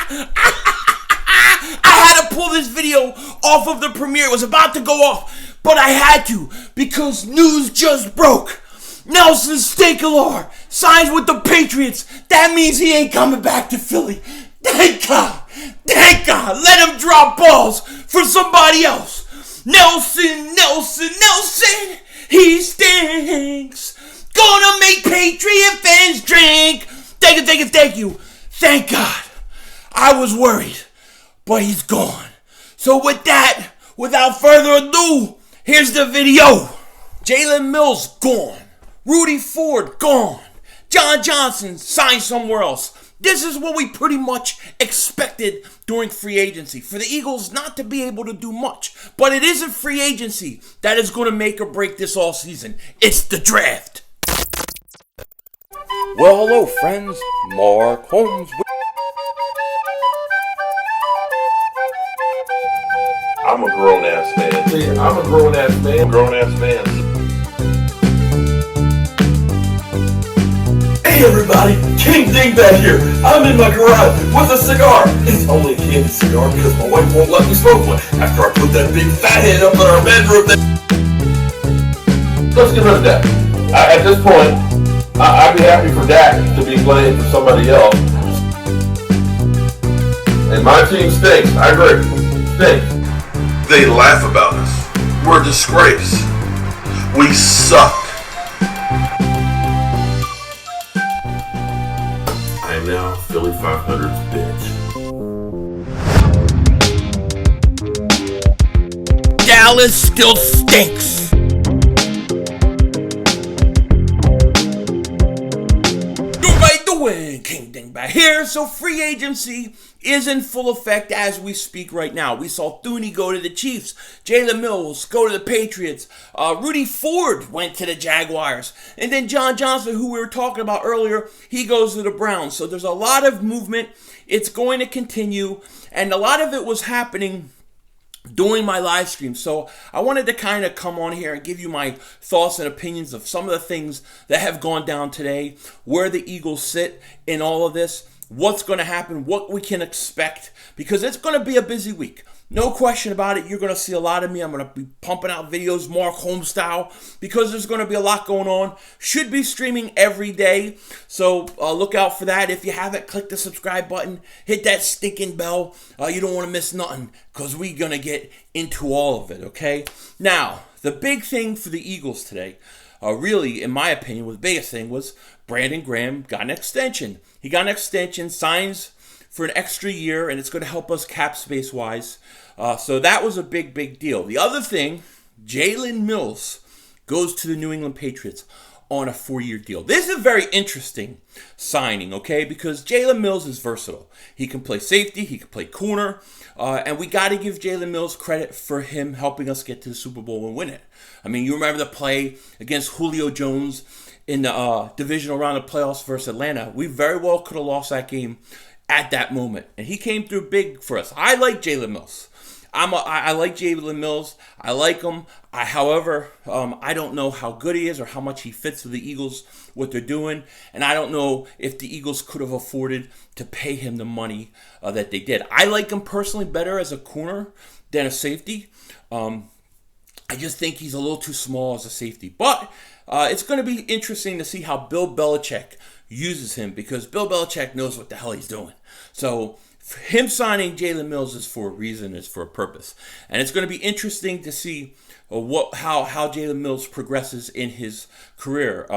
I had to pull this video off of the premiere. It was about to go off, but I had to because news just broke. Nelson Agholor signs with the Patriots. That means he ain't coming back to Philly. Thank God. Thank God. Let him drop balls for somebody else. Nelson. He stinks. Gonna make Patriot fans drink. Thank you. Thank God. I was worried, but he's gone. So with that, without further ado, here's the video. Jalen Mills gone. Rudy Ford gone. John Johnson signed somewhere else. This is what we pretty much expected during free agency. For the Eagles not to be able to do much. But it isn't free agency that is going to make or break this all season. It's the draft. Well, hello, friends. Mark Holmes. I'm a grown-ass man. See, I'm a grown-ass man. Grown-ass man. Hey everybody, King Dingbat here. I'm in my garage with a cigar. It's only a candy cigar because my wife won't let me smoke one after I put that big fat head up in our bedroom. Let's get rid of Dak. At this point, I'd be happy for Dak to be playing for somebody else. And my team stinks. I agree. Stinks. They laugh about us. We're a disgrace. We suck. I am now Philly 500's bitch. Dallas still stinks. Doing King Dingbat here. So free agency is in full effect as we speak right now. We saw Thuney go to the Chiefs, Jalen Mills go to the Patriots, Rudy Ford went to the Jaguars, and then John Johnson, who we were talking about earlier, he goes to the Browns. So there's a lot of movement. It's going to continue, and a lot of it was happening during my live stream. So I wanted to kind of come on here and give you my thoughts and opinions of some of the things that have gone down today, where the Eagles sit in all of this, what's going to happen, what we can expect, because it's going to be a busy week. No question about it. You're going to see a lot of me. I'm going to be pumping out videos, Mark Holmes style, because there's going to be a lot going on. Should be streaming every day, so look out for that. If you haven't, click the subscribe button. Hit that stinking bell. You don't want to miss nothing, because we're going to get into all of it, okay? Now, the big thing for the Eagles today, really, in my opinion, the biggest thing was Brandon Graham got an extension. He got an extension, signs for an extra year, and it's going to help us cap space-wise. So that was a big deal. The other thing, Jalen Mills goes to the New England Patriots on a 4-year deal. This is a very interesting signing, okay, because Jalen Mills is versatile. He can play safety, he can play corner, and we got to give Jalen Mills credit for him helping us get to the Super Bowl and win it. I mean, you remember the play against Julio Jones in the divisional round of playoffs versus Atlanta. We very well could have lost that game at that moment, and he came through big for us. I like Jalen Mills. I like Jalen Mills. I like him. However, I don't know how good he is or how much he fits with the Eagles, what they're doing, and I don't know if the Eagles could have afforded to pay him the money that they did. I like him personally better as a corner than a safety. I just think he's a little too small as a safety, but it's going to be interesting to see how Bill Belichick uses him, because Bill Belichick knows what the hell he's doing. So him signing Jalen Mills is for a reason, is for a purpose. And it's going to be interesting to see how Jalen Mills progresses in his career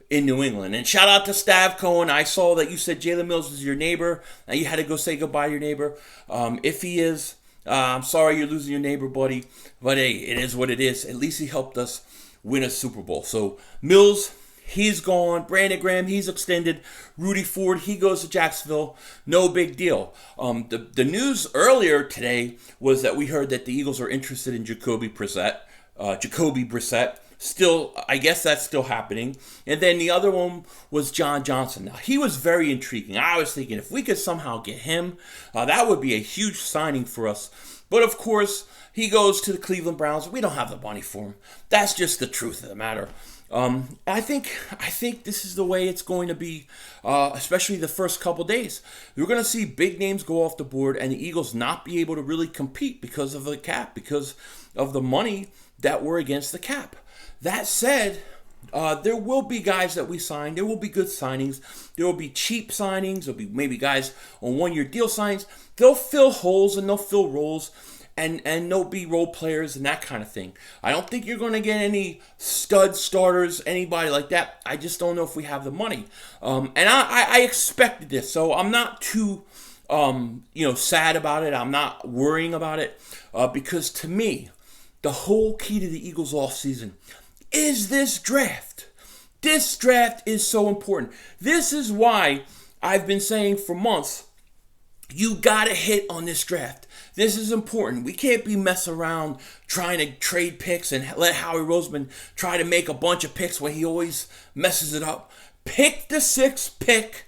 in New England. And shout out to Stav Cohen. I saw that you said Jalen Mills is your neighbor, and you had to go say goodbye to your neighbor. If he is, I'm sorry you're losing your neighbor, buddy. But hey, it is what it is. At least he helped us win a Super Bowl. So Mills, he's gone. Brandon Graham, he's extended. Rudy Ford, he goes to Jacksonville. No big deal. The news earlier today was that we heard that the Eagles are interested in Jacoby Brissett. Still, I guess that's still happening. And then the other one was John Johnson. Now, he was very intriguing. I was thinking if we could somehow get him, that would be a huge signing for us. But of course, he goes to the Cleveland Browns. We don't have the money for him. That's just the truth of the matter. I think this is the way it's going to be, especially the first couple days. You're going to see big names go off the board, and the Eagles not be able to really compete because of the cap, because of the money that were against the cap. That said, there will be guys that we sign. There will be good signings. There will be cheap signings. There'll be maybe guys on one-year deal signings. They'll fill holes and they'll fill roles. And there'll be role players and that kind of thing. I don't think you're going to get any stud starters, anybody like that. I just don't know if we have the money. And I expected this, so I'm not too sad about it. I'm not worrying about it because to me, the whole key to the Eagles offseason is this draft. This draft is so important. This is why I've been saying for months, you got to hit on this draft. This is important. We can't be messing around trying to trade picks and let Howie Roseman try to make a bunch of picks when he always messes it up. Pick the 6th pick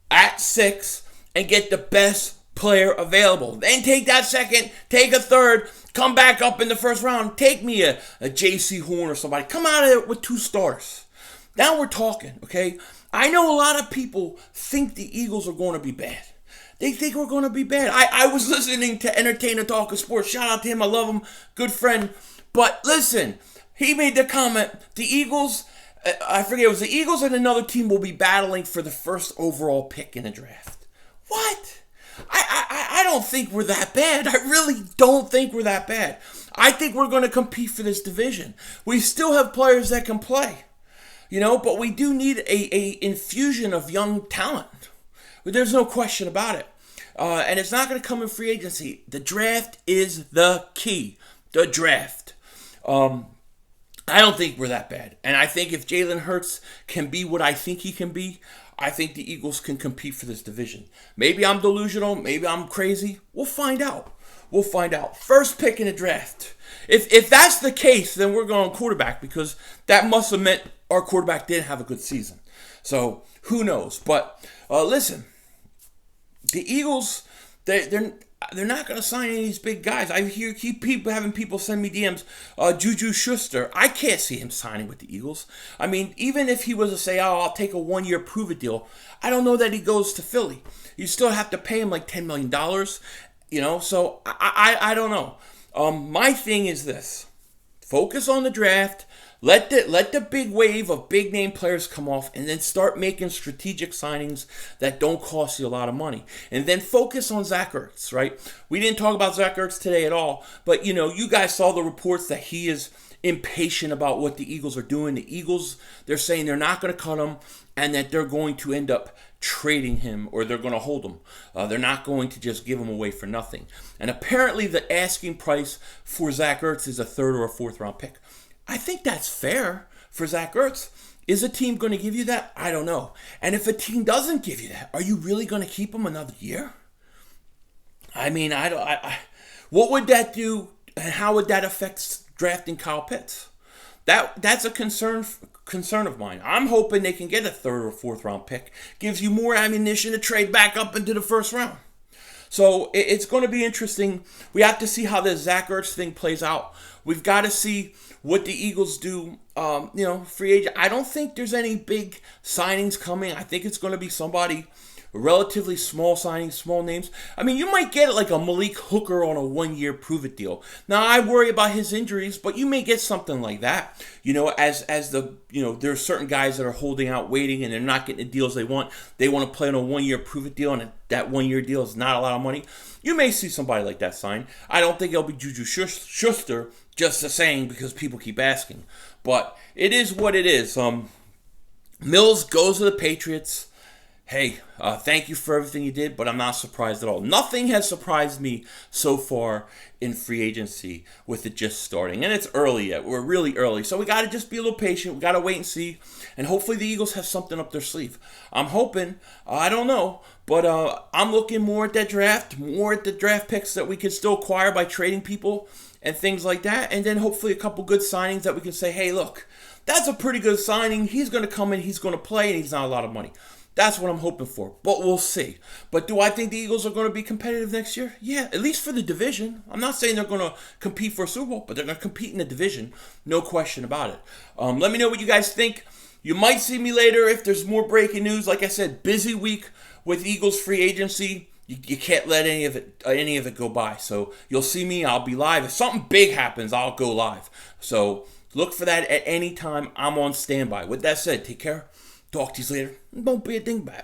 at 6 and get the best player available. Then take that 2nd, take a 3rd, come back up in the 1st round. Take me a J.C. Horn or somebody. Come out of there with 2 stars. Now we're talking, okay? I know a lot of people think the Eagles are going to be bad. They think we're going to be bad. I was listening to Entertainer Talk of Sports. Shout out to him. I love him. Good friend. But listen, he made the comment, the Eagles, I forget, it was the Eagles and another team will be battling for the 1st overall pick in the draft. What? I don't think we're that bad. I really don't think we're that bad. I think we're going to compete for this division. We still have players that can play, but we do need a infusion of young talent. But there's no question about it. And it's not going to come in free agency. The draft is the key. The draft. I don't think we're that bad. And I think if Jalen Hurts can be what I think he can be, I think the Eagles can compete for this division. Maybe I'm delusional. Maybe I'm crazy. We'll find out. We'll find out. 1st pick in the draft. If that's the case, then we're going quarterback because that must have meant our quarterback didn't have a good season. So who knows? But listen. The Eagles, they're not going to sign any of these big guys. I keep having people send me DMs. Juju Schuster, I can't see him signing with the Eagles. I mean, even if he was to say, I'll take a 1-year prove-it deal, I don't know that he goes to Philly. You still have to pay him like $10 million, so I don't know. My thing is this. Focus on the draft. Let the big wave of big name players come off and then start making strategic signings that don't cost you a lot of money. And then focus on Zach Ertz, right? We didn't talk about Zach Ertz today at all, but you guys saw the reports that he is impatient about what the Eagles are doing. The Eagles, they're saying they're not going to cut him and that they're going to end up trading him or they're going to hold him. They're not going to just give him away for nothing. And apparently the asking price for Zach Ertz is a 3rd or a 4th round pick. I think that's fair for Zach Ertz. Is a team going to give you that? I don't know. And if a team doesn't give you that, are you really going to keep him another year? I mean, what would that do and how would that affect drafting Kyle Pitts? That's a concern of mine. I'm hoping they can get a 3rd or 4th round pick. Gives you more ammunition to trade back up into the 1st round. So it's going to be interesting. We have to see how the Zach Ertz thing plays out. We've got to see what the Eagles do. Free agent. I don't think there's any big signings coming. I think it's going to be somebody relatively small signings, small names. I mean, you might get like a Malik Hooker on a 1-year prove-it deal. Now, I worry about his injuries, but you may get something like that. There are certain guys that are holding out, waiting, and they're not getting the deals they want. They want to play on a 1-year prove-it deal, and that 1-year deal is not a lot of money. You may see somebody like that sign. I don't think it'll be Juju Schuster, just a saying because people keep asking. But it is what it is. Mills goes to the Patriots. Hey, thank you for everything you did, but I'm not surprised at all. Nothing has surprised me so far in free agency with it just starting. And it's early yet. We're really early. So we got to just be a little patient. We got to wait and see. And hopefully the Eagles have something up their sleeve. I'm hoping. I don't know. But I'm looking more at that draft, more at the draft picks that we can still acquire by trading people and things like that. And then hopefully a couple good signings that we can say, hey, look, that's a pretty good signing. He's going to come in, he's going to play, and he's not a lot of money. That's what I'm hoping for, but we'll see. But do I think the Eagles are going to be competitive next year? Yeah, at least for the division. I'm not saying they're going to compete for a Super Bowl, but they're going to compete in the division. No question about it. Let me know what you guys think. You might see me later if there's more breaking news. Like I said, busy week with Eagles free agency. You can't let any of it go by. So you'll see me. I'll be live. If something big happens, I'll go live. So look for that at any time. I'm on standby. With that said, take care. Talk to you later. Don't be a dingbat.